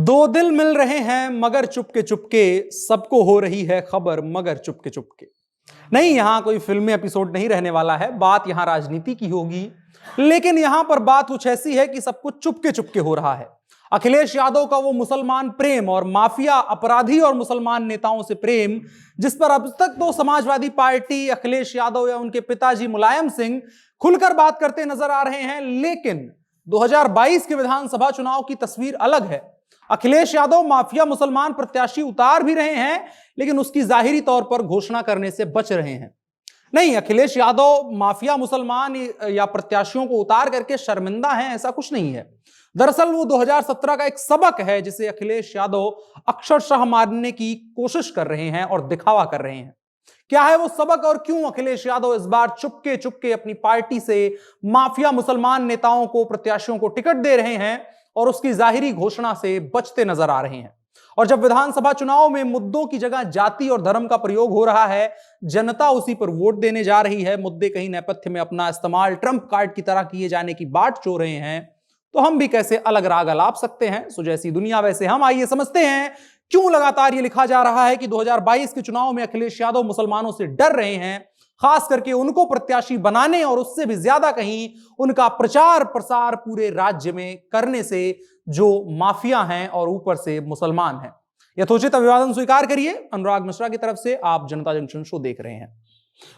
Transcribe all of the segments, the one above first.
दो दिल मिल रहे हैं मगर चुपके चुपके, सबको हो रही है खबर मगर चुपके चुपके। नहीं, यहां कोई फिल्मी एपिसोड नहीं रहने वाला है, बात यहां राजनीति की होगी। लेकिन यहां पर बात कुछ ऐसी है कि सब कुछ चुपके चुपके हो रहा है। अखिलेश यादव का वो मुसलमान प्रेम और माफिया अपराधी और मुसलमान नेताओं से प्रेम, जिस पर अब तक तो समाजवादी पार्टी, अखिलेश यादव या उनके पिताजी मुलायम सिंह खुलकर बात करते नजर आ रहे हैं। लेकिन 2022 के विधानसभा चुनाव की तस्वीर अलग है। अखिलेश यादव माफिया मुसलमान प्रत्याशी उतार भी रहे हैं, लेकिन उसकी जाहिरी तौर पर घोषणा करने से बच रहे हैं। नहीं, अखिलेश यादव माफिया मुसलमान या प्रत्याशियों को उतार करके शर्मिंदा हैं, ऐसा कुछ नहीं है। दरअसल वो 2017 का एक सबक है जिसे अखिलेश यादव अक्षरशः मारने की कोशिश कर रहे हैं और दिखावा कर रहे हैं। क्या है वो सबक और क्यों अखिलेश यादव इस बार चुपके चुपके अपनी पार्टी से माफिया मुसलमान नेताओं को, प्रत्याशियों को टिकट दे रहे हैं और उसकी जाहिरी घोषणा से बचते नजर आ रहे हैं। और जब विधानसभा चुनाव में मुद्दों की जगह जाति और धर्म का प्रयोग हो रहा है, जनता उसी पर वोट देने जा रही है, मुद्दे कहीं नेपथ्य में अपना इस्तेमाल ट्रंप कार्ड की तरह किए जाने की बाट चो रहे हैं, तो हम भी कैसे अलग राग अलाप सकते हैं। सो जैसी दुनिया वैसे हम। आइए समझते हैं क्यों लगातार ये लिखा जा रहा है कि 2022 के चुनाव में अखिलेश यादव मुसलमानों से डर रहे हैं, खास करके उनको प्रत्याशी बनाने और उससे भी ज्यादा कहीं उनका प्रचार प्रसार पूरे राज्य में करने से, जो माफिया हैं और ऊपर से मुसलमान हैं। यथोचित अभिवादन स्वीकार करिए। अनुराग मिश्रा की तरफ से आप जनता जंक्शन शो देख रहे हैं।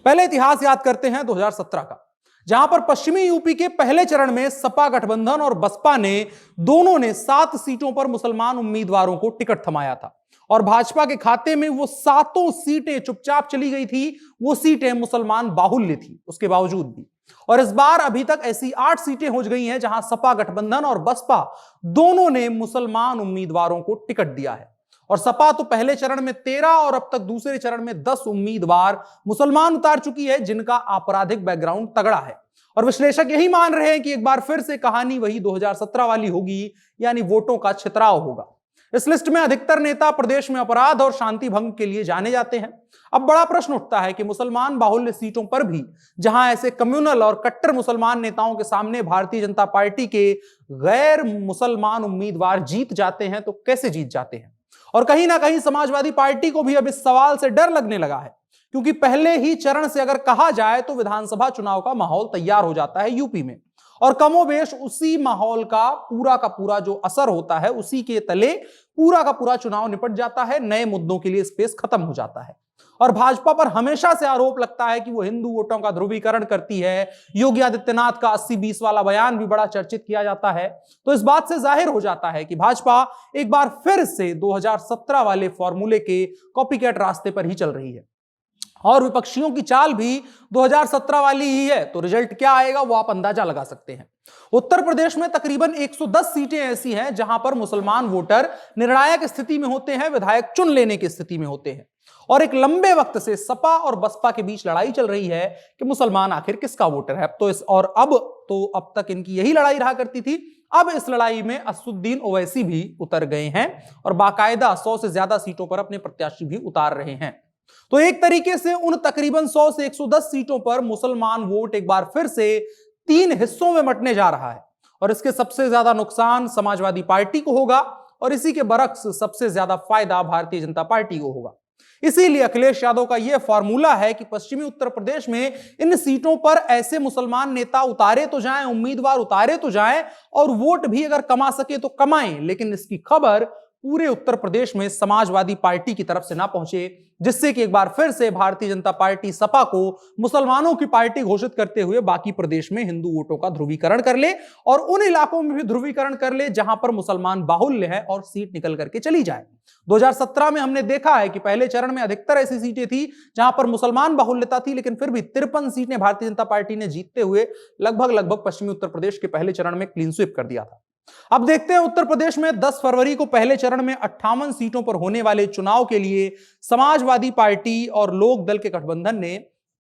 पहले इतिहास याद करते हैं 2017 का, जहां पर पश्चिमी यूपी के पहले चरण में सपा गठबंधन और बसपा ने दोनों ने 7 सीटों पर मुसलमान उम्मीदवारों को टिकट थमाया था और भाजपा के खाते में वो 7 सीटें चुपचाप चली गई थी। वो सीटें मुसलमान बाहुल्य थी उसके बावजूद भी। और इस बार अभी तक ऐसी 8 सीटें हो गई हैं जहां सपा गठबंधन और बसपा दोनों ने मुसलमान उम्मीदवारों को टिकट दिया है। और सपा तो पहले चरण में 13 और अब तक दूसरे चरण में 10 उम्मीदवार मुसलमान उतार चुकी है जिनका आपराधिक बैकग्राउंड तगड़ा है। और विश्लेषक यही मान रहे हैं कि एक बार फिर से कहानी वही 2017 वाली होगी, यानी वोटों का छितराव होगा। इस लिस्ट में अधिकतर नेता प्रदेश में अपराध और शांति भंग के लिए जाने जाते हैं। अब बड़ा प्रश्न उठता है कि मुसलमान बाहुल्य सीटों पर भी जहां ऐसे कम्युनल और कट्टर मुसलमान नेताओं के सामने भारतीय जनता पार्टी के गैर मुसलमान उम्मीदवार जीत जाते हैं, तो कैसे जीत जाते हैं। और कहीं ना कहीं समाजवादी पार्टी को भी अब इस सवाल से डर लगने लगा है, क्योंकि पहले ही चरण से अगर कहा जाए तो विधानसभा चुनाव का माहौल तैयार हो जाता है यूपी में, और कमोबेश उसी माहौल का पूरा जो असर होता है, उसी के तले पूरा का पूरा चुनाव निपट जाता है। नए मुद्दों के लिए स्पेस खत्म हो जाता है। और भाजपा पर हमेशा से आरोप लगता है कि वो हिंदू वोटों का ध्रुवीकरण करती है। योगी आदित्यनाथ का 80-20 वाला बयान भी बड़ा चर्चित किया जाता है। तो इस बात से जाहिर हो जाता है कि भाजपा एक बार फिर से 2017 वाले फॉर्मूले के कॉपीकैट रास्ते पर ही चल रही है और विपक्षियों की चाल भी 2017 वाली ही है। तो रिजल्ट क्या आएगा वो आप अंदाजा लगा सकते हैं। उत्तर प्रदेश में तकरीबन 110 सीटें ऐसी हैं जहां पर मुसलमान वोटर निर्णायक स्थिति में होते हैं, विधायक चुन लेने की स्थिति में होते हैं। और एक लंबे वक्त से सपा और बसपा के बीच लड़ाई चल रही है कि मुसलमान आखिर किसका वोटर है। अब तक इनकी यही लड़ाई रहा करती थी। अब इस लड़ाई में असदुद्दीन ओवैसी भी उतर गए हैं और बाकायदा 100 से ज्यादा सीटों पर अपने प्रत्याशी भी उतार रहे हैं। तो एक तरीके से उन तकरीबन 100 से 110 सीटों पर मुसलमान वोट एक बार फिर से 3 हिस्सों में बंटने जा रहा है। और इसके सबसे ज्यादा नुकसान समाजवादी पार्टी को होगा और इसी के बरक्स सबसे ज्यादा फायदा भारतीय जनता पार्टी को होगा। इसीलिए अखिलेश यादव का यह फॉर्मूला है कि पश्चिमी उत्तर प्रदेश में इन सीटों पर ऐसे मुसलमान नेता उतारे तो जाएं, उम्मीदवार उतारे तो जाएं, और वोट भी अगर कमा सके तो कमाएं, लेकिन इसकी खबर पूरे उत्तर प्रदेश में समाजवादी पार्टी की तरफ से ना पहुंचे, जिससे कि एक बार फिर से भारतीय जनता पार्टी सपा को मुसलमानों की पार्टी घोषित करते हुए बाकी प्रदेश में हिंदू वोटों का ध्रुवीकरण कर ले और उन इलाकों में भी ध्रुवीकरण कर ले जहां पर मुसलमान बाहुल्य है और सीट निकल करके चली जाए। 2017 में हमने देखा है कि पहले चरण में अधिकतर ऐसी सीटें थी जहां पर मुसलमान बाहुल्यता थी, लेकिन फिर भी 53 सीटें भारतीय जनता पार्टी ने जीतते हुए लगभग पश्चिमी उत्तर प्रदेश के पहले चरण में क्लीन स्वीप कर दिया था। अब देखते हैं उत्तर प्रदेश में 10 फरवरी को पहले चरण में 58 सीटों पर होने वाले चुनाव के लिए समाजवादी पार्टी और लोक दल के गठबंधन ने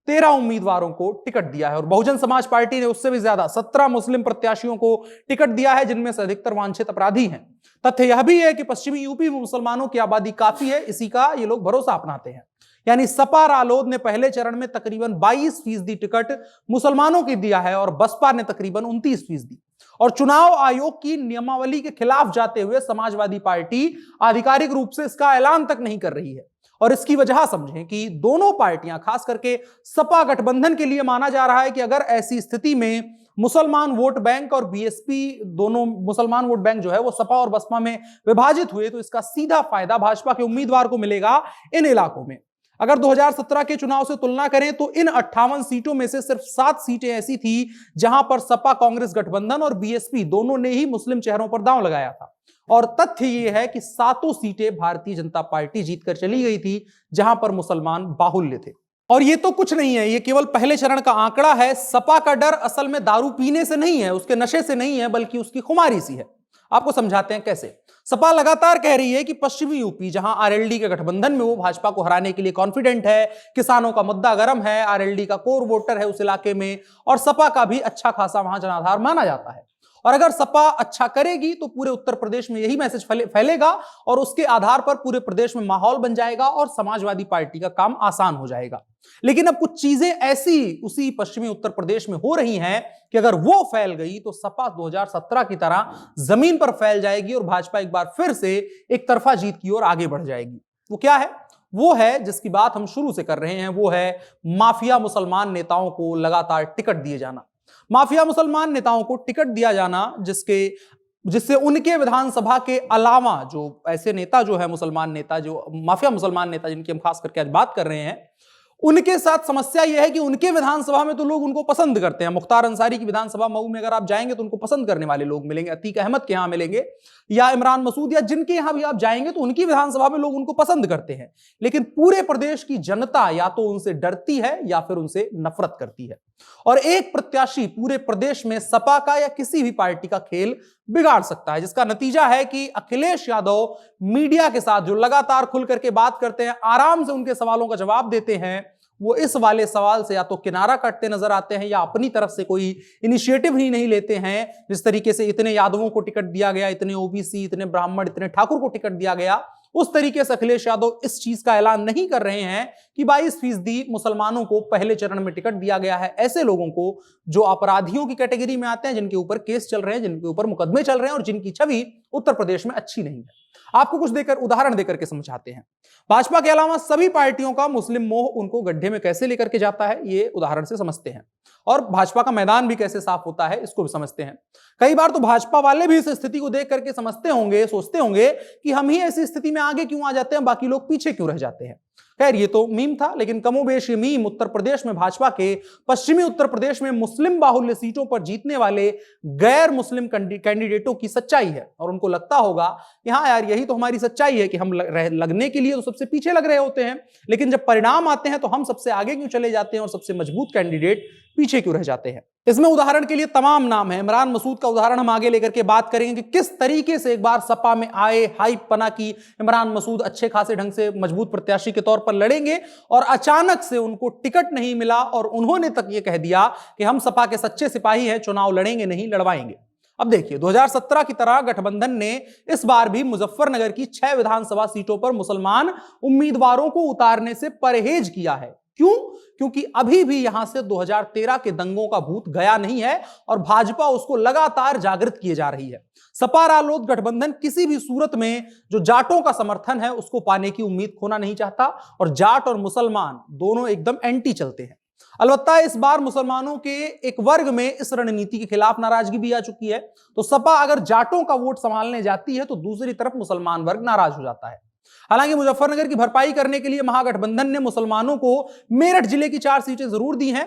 13 उम्मीदवारों को टिकट दिया है और बहुजन समाज पार्टी ने उससे भी ज्यादा 17 मुस्लिम प्रत्याशियों को टिकट दिया है, जिनमें से अधिकतर वांछित अपराधी हैं। तथ्य यह भी है कि पश्चिमी यूपी में मुसलमानों की आबादी काफी है, इसी का ये लोग भरोसा अपनाते हैं। यानी सपा रालोद ने पहले चरण में तकरीबन 22% टिकट मुसलमानों की दिया है और बसपा ने तकरीबन 29%। और चुनाव आयोग की नियमावली के खिलाफ जाते हुए समाजवादी पार्टी आधिकारिक रूप से इसका ऐलान तक नहीं कर रही है। और इसकी वजह समझें कि दोनों पार्टियां, खास करके सपा गठबंधन के लिए माना जा रहा है कि अगर ऐसी स्थिति में मुसलमान वोट बैंक और बीएसपी, दोनों मुसलमान वोट बैंक जो है वो सपा और बसपा में विभाजित हुए, तो इसका सीधा फायदा भाजपा के उम्मीदवार को मिलेगा इन इलाकों में। अगर 2017 के चुनाव से तुलना करें तो इन 58 सीटों में से सिर्फ 7 सीटें ऐसी थी जहां पर सपा कांग्रेस गठबंधन और बीएसपी दोनों ने ही मुस्लिम चेहरों पर दांव लगाया था। और तथ्य यह है कि 7 सीटें भारतीय जनता पार्टी जीतकर चली गई थी जहां पर मुसलमान बाहुल्य थे। और ये तो कुछ नहीं है, ये केवल पहले चरण का आंकड़ा है। सपा का डर असल में दारू पीने से नहीं है, उसके नशे से नहीं है, बल्कि उसकी खुमारी सी है। आपको समझाते हैं कैसे। सपा लगातार कह रही है कि पश्चिमी यूपी, जहां आरएलडी के गठबंधन में वो भाजपा को हराने के लिए कॉन्फिडेंट है, किसानों का मुद्दा गर्म है, आरएलडी का कोर वोटर है उस इलाके में, और सपा का भी अच्छा खासा वहां जनाधार माना जाता है। और अगर सपा अच्छा करेगी तो पूरे उत्तर प्रदेश में यही मैसेज फैलेगा और उसके आधार पर पूरे प्रदेश में माहौल बन जाएगा और समाजवादी पार्टी का काम आसान हो जाएगा। लेकिन अब कुछ चीजें ऐसी उसी पश्चिमी उत्तर प्रदेश में हो रही हैं कि अगर वो फैल गई तो सपा 2017 की तरह जमीन पर फैल जाएगी और भाजपा एक बार फिर से एक तरफा जीत की ओर आगे बढ़ जाएगी। वो क्या है? वो है जिसकी बात हम शुरू से कर रहे हैं, वो है माफिया मुसलमान नेताओं को लगातार टिकट दिए जाना। माफिया मुसलमान नेताओं को टिकट दिया जाना जिससे उनके विधानसभा के अलावा जो ऐसे नेता जो है मुसलमान नेता, जो माफिया मुसलमान नेता जिनकी हम खास करके आज बात कर रहे हैं, उनके साथ समस्या यह है कि उनके विधानसभा में तो लोग उनको पसंद करते हैं। मुख्तार अंसारी की विधानसभा मऊ में अगर आप जाएंगे तो उनको पसंद करने वाले लोग मिलेंगे, अतीक अहमद के यहां मिलेंगे या इमरान मसूद या जिनके यहां भी आप जाएंगे तो उनकी विधानसभा में लोग उनको पसंद करते हैं। लेकिन पूरे प्रदेश की जनता या तो उनसे डरती है या फिर उनसे नफरत करती है। और एक प्रत्याशी पूरे प्रदेश में सपा का या किसी भी पार्टी का खेल बिगाड़ सकता है, जिसका नतीजा है कि अखिलेश यादव मीडिया के साथ जो लगातार खुल करके बात करते हैं, आराम से उनके सवालों का जवाब देते हैं, वो इस वाले सवाल से या तो किनारा काटते नजर आते हैं या अपनी तरफ से कोई इनिशिएटिव ही नहीं लेते हैं। जिस तरीके से इतने यादवों को टिकट दिया गया, इतने ओबीसी, इतने ब्राह्मण, इतने ठाकुर को टिकट दिया गया, उस तरीके से अखिलेश यादव इस चीज का ऐलान नहीं कर रहे हैं कि 22% मुसलमानों को पहले चरण में टिकट दिया गया है। ऐसे लोगों को जो अपराधियों की कैटेगरी में आते हैं, जिनके ऊपर केस चल रहे हैं, जिनके ऊपर मुकदमे चल रहे हैं और जिनकी छवि उत्तर प्रदेश में अच्छी नहीं है। आपको कुछ देकर उदाहरण देकर के समझाते हैं। भाजपा के अलावा सभी पार्टियों का मुस्लिम मोह उनको गड्ढे में कैसे लेकर के जाता है, ये उदाहरण से समझते हैं। और भाजपा का मैदान भी कैसे साफ होता है, इसको भी समझते हैं। कई बार तो भाजपा वाले भी इस स्थिति को देख करके समझते होंगे, सोचते होंगे कि हम ही ऐसी स्थिति में आगे क्यों आ जाते हैं, बाकी लोग पीछे क्यों रह जाते हैं। खैर, ये तो मीम था, लेकिन कमोबेश ये मीम उत्तर प्रदेश में भाजपा के पश्चिमी उत्तर प्रदेश में मुस्लिम बाहुल्य सीटों पर जीतने वाले गैर मुस्लिम कैंडिडेटों की सच्चाई है। और उनको लगता होगा कि हाँ यार, यही तो हमारी सच्चाई है कि हम लगने के लिए तो सबसे पीछे लग रहे होते हैं, लेकिन जब परिणाम आते हैं तो हम सबसे आगे क्यों चले जाते हैं और सबसे मजबूत कैंडिडेट पीछे क्यों रह जाते हैं। इसमें उदाहरण के लिए तमाम नाम है। इमरान मसूद का उदाहरण हम आगे लेकर के बात करेंगे कि किस तरीके से एक बार सपा में आए, हाइप बना कि इमरान मसूद अच्छे खासे ढंग से मजबूत प्रत्याशी के तौर पर लड़ेंगे और अचानक से उनको टिकट नहीं मिला और उन्होंने तक ये कह दिया कि हम सपा के सच्चे सिपाही हैं, चुनाव लड़ेंगे नहीं लड़वाएंगे। अब देखिए, 2017 की तरह गठबंधन ने इस बार भी मुजफ्फरनगर की 6 विधानसभा सीटों पर मुसलमान उम्मीदवारों को उतारने से परहेज किया है। क्यों? क्योंकि अभी भी यहां से 2013 के दंगों का भूत गया नहीं है और भाजपा उसको लगातार जागृत किए जा रही है। सपा रालोद गठबंधन किसी भी सूरत में जो जाटों का समर्थन है उसको पाने की उम्मीद खोना नहीं चाहता और जाट और मुसलमान दोनों एकदम एंटी चलते हैं। अलबत्ता इस बार मुसलमानों के एक वर्ग में इस रणनीति के खिलाफ नाराजगी भी आ चुकी है। तो सपा अगर जाटों का वोट संभालने जाती है तो दूसरी तरफ मुसलमान वर्ग नाराज हो जाता है। हालांकि मुजफ्फरनगर की भरपाई करने के लिए महागठबंधन ने मुसलमानों को मेरठ जिले की 4 सीटें जरूर दी हैं।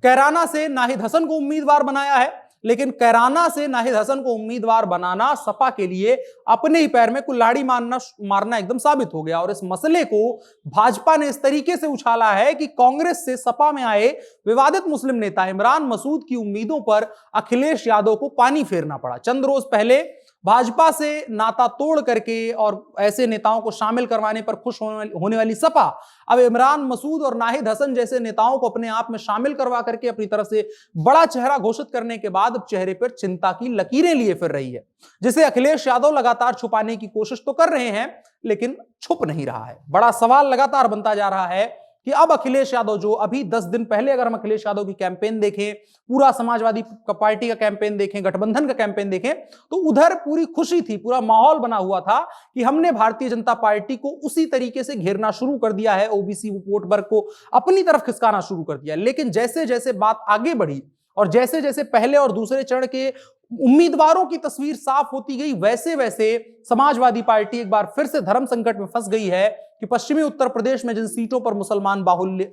कैराना से नाहिद हसन को उम्मीदवार बनाया है, लेकिन कैराना से नाहिद हसन को उम्मीदवार बनाना सपा के लिए अपने ही पैर में कुल्हाड़ी मारना एकदम साबित हो गया। और इस मसले को भाजपा ने इस तरीके से उछाला है कि कांग्रेस से सपा में आए विवादित मुस्लिम नेता इमरान मसूद की उम्मीदों पर अखिलेश यादव को पानी फेरना पड़ा। चंद रोज पहले भाजपा से नाता तोड़ करके और ऐसे नेताओं को शामिल करवाने पर खुश होने वाली सपा अब इमरान मसूद और नाहिद हसन जैसे नेताओं को अपने आप में शामिल करवा करके अपनी तरफ से बड़ा चेहरा घोषित करने के बाद अब चेहरे पर चिंता की लकीरें लिए फिर रही है, जिसे अखिलेश यादव लगातार छुपाने की कोशिश तो कर रहे हैं लेकिन छुप नहीं रहा है। बड़ा सवाल लगातार बनता जा रहा है कि अब अखिलेश यादव, जो अभी 10 दिन पहले अगर हम अखिलेश यादव की कैंपेन देखें, पूरा समाजवादी पार्टी का कैंपेन देखें, गठबंधन का कैंपेन देखें, तो उधर पूरी खुशी थी, पूरा माहौल बना हुआ था कि हमने भारतीय जनता पार्टी को उसी तरीके से घेरना शुरू कर दिया है, ओबीसी वोट वर्ग को अपनी तरफ खिसकाना शुरू कर दिया। लेकिन जैसे जैसे बात आगे बढ़ी और जैसे जैसे पहले और दूसरे चरण के उम्मीदवारों की तस्वीर साफ होती गई, वैसे वैसे समाजवादी पार्टी एक बार फिर से धर्म संकट में फंस गई है कि पश्चिमी उत्तर प्रदेश में जिन सीटों पर मुसलमान बाहुल्य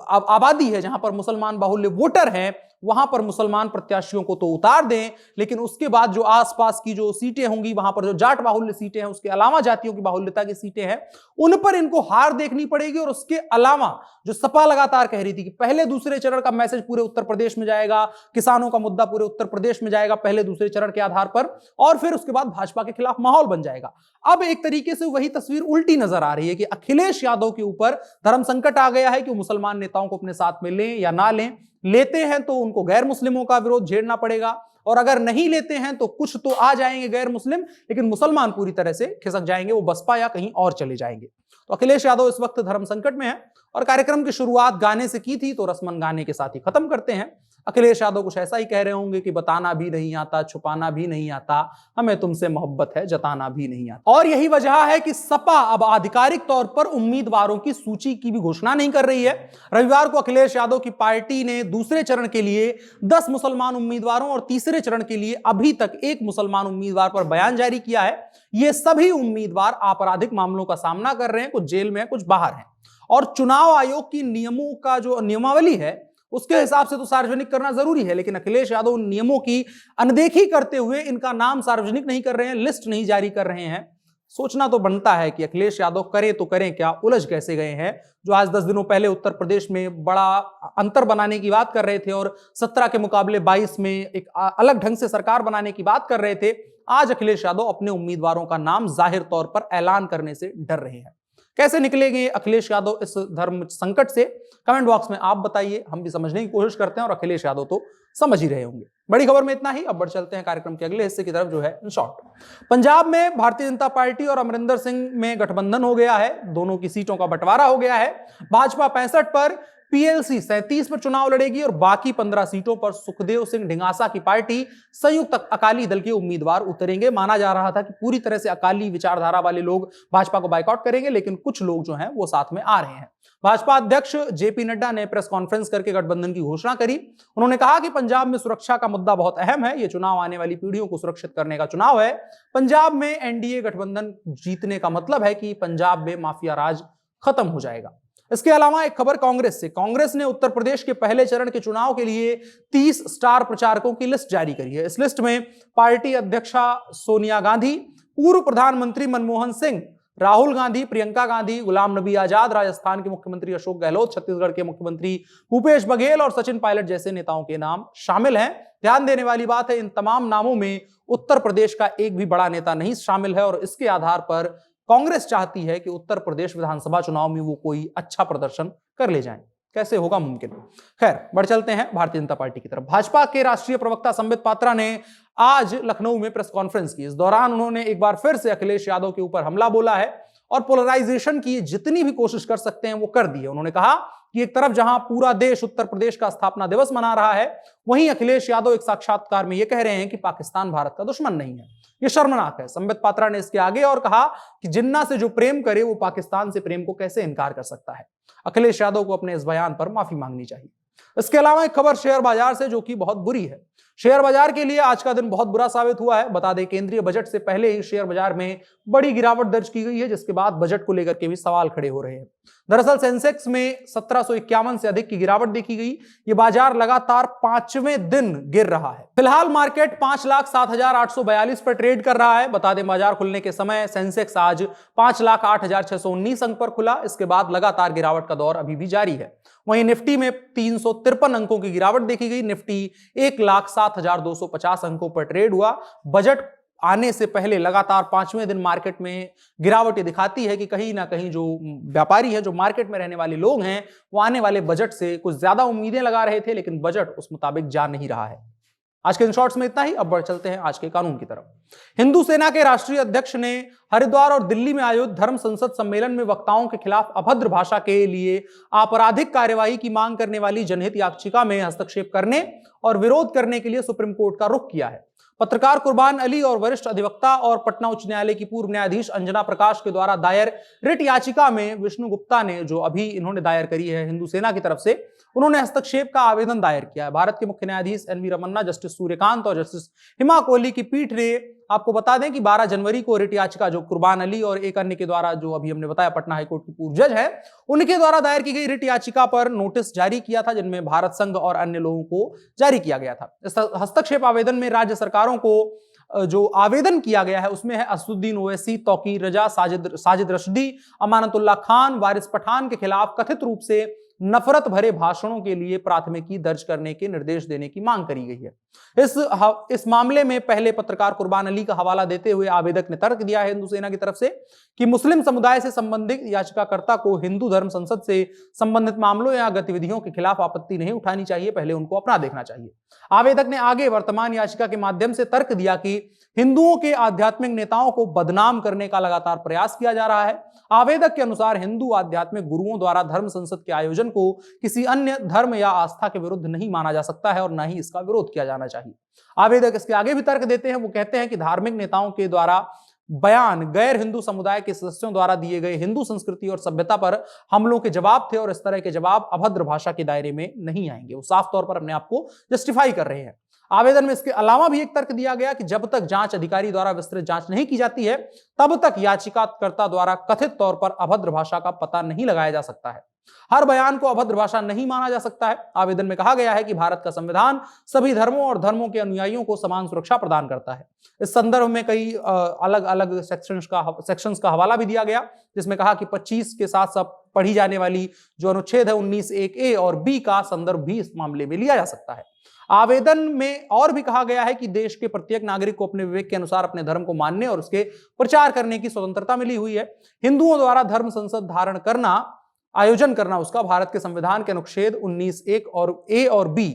आबादी है, जहां पर मुसलमान बाहुल्य वोटर हैं, वहां पर मुसलमान प्रत्याशियों को तो उतार दें, लेकिन उसके बाद जो आसपास की जो सीटें होंगी, वहां पर जो जाट बाहुल्य सीटें हैं, उसके अलावा जातियों की बाहुल्यता की सीटें हैं, उन पर इनको हार देखनी पड़ेगी। और उसके अलावा जो सपा लगातार कह रही थी कि पहले दूसरे चरण का मैसेज पूरे उत्तर प्रदेश में जाएगा, किसानों का मुद्दा पूरे उत्तर प्रदेश में जाएगा पहले दूसरे चरण के आधार पर, और फिर उसके बाद भाजपा के खिलाफ माहौल बन जाएगा। अब एक तरीके से वही तस्वीर उल्टी नजर आ रही है कि अखिलेश यादव के ऊपर धर्म संकट आ गया है कि मुसलमान नेताओं को अपने साथ में लें या ना लें। लेते हैं तो उनको गैर मुस्लिमों का विरोध झेलना पड़ेगा, और अगर नहीं लेते हैं तो कुछ तो आ जाएंगे गैर मुस्लिम, लेकिन मुसलमान पूरी तरह से खिसक जाएंगे, वो बसपा या कहीं और चले जाएंगे। तो अखिलेश यादव इस वक्त धर्म संकट में है। और कार्यक्रम की शुरुआत गाने से की थी, तो रस्मन गाने के साथ ही खत्म करते हैं। अखिलेश यादव कुछ ऐसा ही कह रहे होंगे कि बताना भी नहीं आता, छुपाना भी नहीं आता, हमें तुमसे मोहब्बत है, जताना भी नहीं आता। और यही वजह है कि सपा अब आधिकारिक तौर पर उम्मीदवारों की सूची की भी घोषणा नहीं कर रही है। रविवार को अखिलेश यादव की पार्टी ने दूसरे चरण के लिए 10 मुसलमान उम्मीदवारों और तीसरे चरण के लिए अभी तक 1 मुसलमान उम्मीदवार पर बयान जारी किया है। ये सभी उम्मीदवार आपराधिक मामलों का सामना कर रहे हैं, कुछ जेल में है, कुछ बाहर हैं। और चुनाव आयोग की नियमों का जो नियमावली है, उसके हिसाब से तो सार्वजनिक करना जरूरी है, लेकिन अखिलेश यादव उन नियमों की अनदेखी करते हुए इनका नाम सार्वजनिक नहीं कर रहे हैं, लिस्ट नहीं जारी कर रहे हैं। सोचना तो बनता है कि अखिलेश यादव करें तो करें क्या, उलझ कैसे गए हैं। जो आज 10 दिनों पहले उत्तर प्रदेश में बड़ा अंतर बनाने की बात कर रहे थे और 17 के मुकाबले 22 में एक अलग ढंग से सरकार बनाने की बात कर रहे थे, आज अखिलेश यादव अपने उम्मीदवारों का नाम जाहिर तौर पर ऐलान करने से डर रहे हैं। कैसे निकलेंगे अखिलेश यादव इस धर्म संकट से, कमेंट बॉक्स में आप बताइए। हम भी समझने की कोशिश करते हैं और अखिलेश यादव तो समझ ही रहे होंगे। बड़ी खबर में इतना ही। अब बढ़ चलते हैं कार्यक्रम के अगले हिस्से की तरफ, जो है इन शॉर्ट। पंजाब में भारतीय जनता पार्टी और अमरिंदर सिंह में गठबंधन हो गया है, दोनों की सीटों का बंटवारा हो गया है। भाजपा 65 पर, पीएलसी 37 पर चुनाव लड़ेगी और बाकी 15 सीटों पर सुखदेव सिंह ढींगासा की पार्टी संयुक्त अकाली दल के उम्मीदवार उतरेंगे। माना जा रहा था कि पूरी तरह से अकाली विचारधारा वाले लोग भाजपा को बाइकआउट करेंगे, लेकिन कुछ लोग जो हैं वो साथ में आ रहे हैं। भाजपा अध्यक्ष जेपी नड्डा ने प्रेस कॉन्फ्रेंस करके गठबंधन की घोषणा करी। उन्होंने कहा कि पंजाब में सुरक्षा का मुद्दा बहुत अहम है, ये चुनाव आने वाली पीढ़ियों को सुरक्षित करने का चुनाव है। पंजाब में एनडीए गठबंधन जीतने का मतलब है कि पंजाब में माफिया राज खत्म हो जाएगा। इसके अलावा एक खबर कांग्रेस से। कांग्रेस ने उत्तर प्रदेश के पहले चरण के चुनाव के लिए 30 स्टार प्रचारकों की लिस्ट जारी करी है। इस लिस्ट में पार्टी अध्यक्षा सोनिया गांधी, पूर्व प्रधानमंत्री मनमोहन सिंह, राहुल गांधी, प्रियंका गांधी, गुलाम नबी आजाद, राजस्थान के मुख्यमंत्री अशोक गहलोत, छत्तीसगढ़ के मुख्यमंत्री भूपेश बघेल और सचिन पायलट जैसे नेताओं के नाम शामिल हैं। ध्यान देने वाली बात है, इन तमाम नामों में उत्तर प्रदेश का एक भी बड़ा नेता नहीं शामिल है और इसके आधार पर कांग्रेस चाहती है कि उत्तर प्रदेश विधानसभा चुनाव में वो कोई अच्छा प्रदर्शन कर ले जाएं। कैसे होगा मुमकिन? खैर, बढ़ चलते हैं भारतीय जनता पार्टी की तरफ। भाजपा के राष्ट्रीय प्रवक्ता संबित पात्रा ने आज लखनऊ में प्रेस कॉन्फ्रेंस की। इस दौरान उन्होंने एक बार फिर से अखिलेश यादव के ऊपर हमला बोला है और पोलराइजेशन की जितनी भी कोशिश कर सकते हैं वो कर दी है। उन्होंने कहा कि एक तरफ जहां पूरा देश उत्तर प्रदेश का स्थापना दिवस मना रहा है, वहीं अखिलेश यादव एक साक्षात्कार में यह कह रहे हैं कि पाकिस्तान भारत का दुश्मन नहीं है। यह शर्मनाक है। संबित पात्रा ने इसके आगे और कहा कि जिन्ना से जो प्रेम करे वो पाकिस्तान से प्रेम को कैसे इनकार कर सकता है। अखिलेश यादव को अपने इस बयान पर माफी मांगनी चाहिए। इसके अलावा एक खबर शेयर बाजार से, जो कि बहुत बुरी है। शेयर बाजार के लिए आज का दिन बहुत बुरा साबित हुआ है। बता दें, केंद्रीय बजट से पहले ही शेयर बाजार में बड़ी गिरावट दर्ज की गई है, जिसके बाद बजट को लेकर के भी सवाल खड़े हो रहे हैं। दरअसल सेंसेक्स में 1751 से अधिक की गिरावट देखी गई। ये बाजार लगातार 5वें दिन गिर रहा है। फिलहाल मार्केट 5,07,842 पर ट्रेड कर रहा है। बता दें, बाजार खुलने के समय सेंसेक्स आज 5,08,619 अंक पर खुला। इसके बाद लगातार गिरावट का दौर अभी भी जारी है। वहीं निफ्टी में 353 अंकों की गिरावट देखी गई। निफ्टी 1,07,250 अंकों पर ट्रेड हुआ। बजट आने से पहले लगातार 5वें दिन मार्केट में गिरावट दिखाती है कि कहीं ना कहीं जो व्यापारी हैं, जो मार्केट में रहने वाले लोग हैं, वो आने वाले बजट से कुछ ज्यादा उम्मीदें लगा रहे थे, लेकिन बजट उस मुताबिक जा नहीं रहा है। आज के इन शॉर्ट्स में इतना ही। अब बढ़ चलते हैं आज के कानून की तरफ। हिंदू सेना के राष्ट्रीय अध्यक्ष ने हरिद्वार और दिल्ली में आयोजित धर्म संसद सम्मेलन में वक्ताओं के खिलाफ अभद्र भाषा के लिए आपराधिक कार्यवाही की मांग करने वाली जनहित याचिका में हस्तक्षेप करने और विरोध करने के लिए सुप्रीम कोर्ट का रुख किया है। पत्रकार कुर्बान अली और वरिष्ठ अधिवक्ता और पटना उच्च न्यायालय की पूर्व न्यायाधीश अंजना प्रकाश के द्वारा दायर रिट याचिका में विष्णु गुप्ता ने, जो अभी इन्होंने दायर करी है हिंदू सेना की तरफ से, उन्होंने हस्तक्षेप का आवेदन दायर किया है। भारत के मुख्य न्यायाधीश एनवी रमन्ना, जस्टिस सूर्यकांत और जस्टिस हिमा कोहली की पीठ ने, आपको बता दें कि 12 जनवरी को रिट याचिका जो कुर्बान अली और एक अन्य के द्वारा, जो अभी हमने बताया पटना हाईकोर्ट की पूर्व जज है, उनके द्वारा दायर की गई रिट याचिका पर नोटिस जारी किया था, जिनमें भारत संघ और अन्य लोगों को जारी किया गया था। इस हस्तक्षेप आवेदन में राज्य सरकारों को जो आवेदन किया गया है उसमें है असदुद्दीन ओवैसी, तौकीर रजा, साजिद रशदी, अमानतुल्लाह खान, वारिस पठान के खिलाफ कथित रूप से नफरत भरे भाषणों के लिए प्राथमिकी दर्ज करने के निर्देश देने की मांग करी गई है। इस मामले में पहले पत्रकार कुर्बान अली का हवाला देते हुए आवेदक ने तर्क दिया है हिंदू सेना की तरफ से कि मुस्लिम समुदाय से संबंधित याचिकाकर्ता को हिंदू धर्म संसद से संबंधित मामलों या गतिविधियों के खिलाफ आपत्ति नहीं उठानी चाहिए, पहले उनको अपना देखना चाहिए। आवेदक ने आगे वर्तमान याचिका के माध्यम से तर्क दिया कि हिंदुओं के आध्यात्मिक नेताओं को बदनाम करने का लगातार प्रयास किया जा रहा है। आवेदक के अनुसार हिंदू आध्यात्मिक गुरुओं द्वारा धर्म संसद के आयोजन को किसी अन्य धर्म या आस्था के विरुद्ध नहीं माना जा सकता है और न ही इसका विरोध किया जाना चाहिए। आवेदक इसके आगे भी तर्क देते हैं। वो कहते हैं कि धार्मिक नेताओं के द्वारा बयान गैर हिंदू समुदाय के सदस्यों द्वारा दिए गए हिंदू संस्कृति और सभ्यता पर हमलों के जवाब थे और इस तरह के जवाब अभद्र भाषा के दायरे में नहीं आएंगे। वो साफ तौर पर अपने आप को जस्टिफाई कर रहे हैं। आवेदन में इसके अलावा भी एक तर्क दिया गया कि जब तक जांच अधिकारी द्वारा विस्तृत जांच नहीं की जाती है तब तक याचिकाकर्ता द्वारा कथित तौर पर अभद्र भाषा का पता नहीं लगाया जा सकता है। हर बयान को अभद्र भाषा नहीं माना जा सकता है। आवेदन में कहा गया है कि भारत का संविधान सभी धर्मों और धर्मों के अनुयायियों को समान सुरक्षा प्रदान करता है। इस संदर्भ में कई अलग अलग सेक्शंस का हवाला भी दिया गया, जिसमें कहा कि 25 के साथ साथ पढ़ी जाने वाली जो अनुच्छेद है 19(1)(a) और B का संदर्भ भी इस मामले में लिया जा सकता है। आवेदन में और भी कहा गया है कि देश के प्रत्येक नागरिक को अपने विवेक के अनुसार अपने धर्म को मानने और उसके प्रचार करने की स्वतंत्रता मिली हुई है। हिंदुओं द्वारा धर्म संसद आयोजन करना उसका भारत के संविधान के अनुच्छेद 19(1) और A और B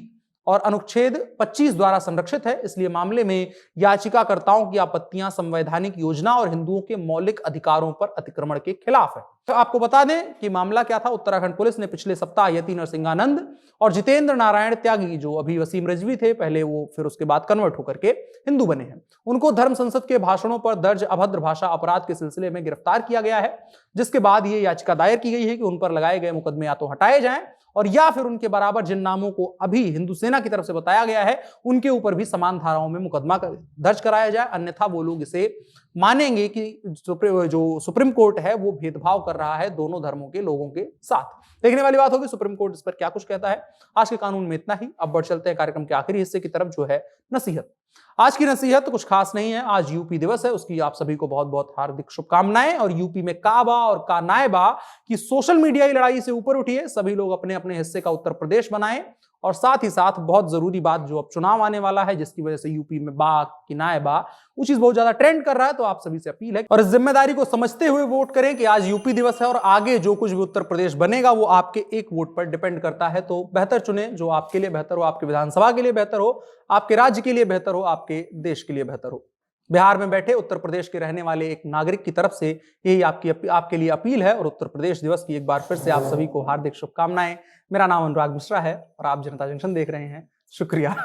और अनुच्छेद 25 द्वारा संरक्षित है। इसलिए मामले में याचिकाकर्ताओं की आपत्तियां संवैधानिक योजना और हिंदुओं के मौलिक अधिकारों पर अतिक्रमण के खिलाफ है। तो आपको बता दें कि मामला क्या था। उत्तराखंड पुलिस ने पिछले सप्ताह यति नरसिंहानंद और जितेंद्र नारायण त्यागी, जो अभी वसीम रिजवी थे, पहले वो फिर उसके बाद कन्वर्ट होकर के हिंदू बने हैं, उनको धर्म संसद के भाषणों पर दर्ज अभद्र भाषा अपराध के सिलसिले में गिरफ्तार किया गया है, जिसके बाद ये याचिका दायर की गई है कि उन पर लगाए गए मुकदमे या तो हटाए जाएं और या फिर उनके बराबर जिन नामों को अभी हिंदू सेना की तरफ से बताया गया है उनके ऊपर भी समान धाराओं में मुकदमा दर्ज कराया जाए। अन्यथा वो लोग इसे मानेंगे कि जो सुप्रीम कोर्ट है वो भेदभाव कर रहा है दोनों धर्मों के लोगों के साथ। देखने वाली बात होगी सुप्रीम कोर्ट इस पर क्या कुछ कहता है। आज के कानून में इतना ही। अब बढ़ चलते हैं कार्यक्रम के आखिरी हिस्से की तरफ, जो है नसीहत। आज की नसीहत कुछ खास नहीं है। आज यूपी दिवस है, उसकी आप सभी को बहुत बहुत हार्दिक शुभकामनाएं। और यूपी में काबा और कानायबा की सोशल मीडिया की लड़ाई से ऊपर उठिए। सभी लोग अपने अपने हिस्से का उत्तर प्रदेश बनाएं और साथ ही साथ बहुत जरूरी बात, जो अब चुनाव आने वाला है जिसकी वजह से यूपी में बा कि नायबा वो चीज बहुत ज्यादा ट्रेंड कर रहा है, तो आप सभी से अपील है और इस जिम्मेदारी को समझते हुए वोट करें कि आज यूपी दिवस है और आगे जो कुछ भी उत्तर प्रदेश बनेगा वो आपके एक वोट पर डिपेंड करता है। तो बेहतर चुने जो आपके लिए बेहतर हो, आपके विधानसभा के लिए बेहतर हो, आपके राज्य के लिए बेहतर हो, आपके देश के लिए बेहतर हो। बिहार में बैठे उत्तर प्रदेश के रहने वाले एक नागरिक की तरफ से यही आपके लिए अपील है और उत्तर प्रदेश दिवस की एक बार फिर से आप सभी को हार्दिक शुभकामनाएं। मेरा नाम अनुराग मिश्रा है और आप जनता जंक्शन देख रहे हैं। शुक्रिया।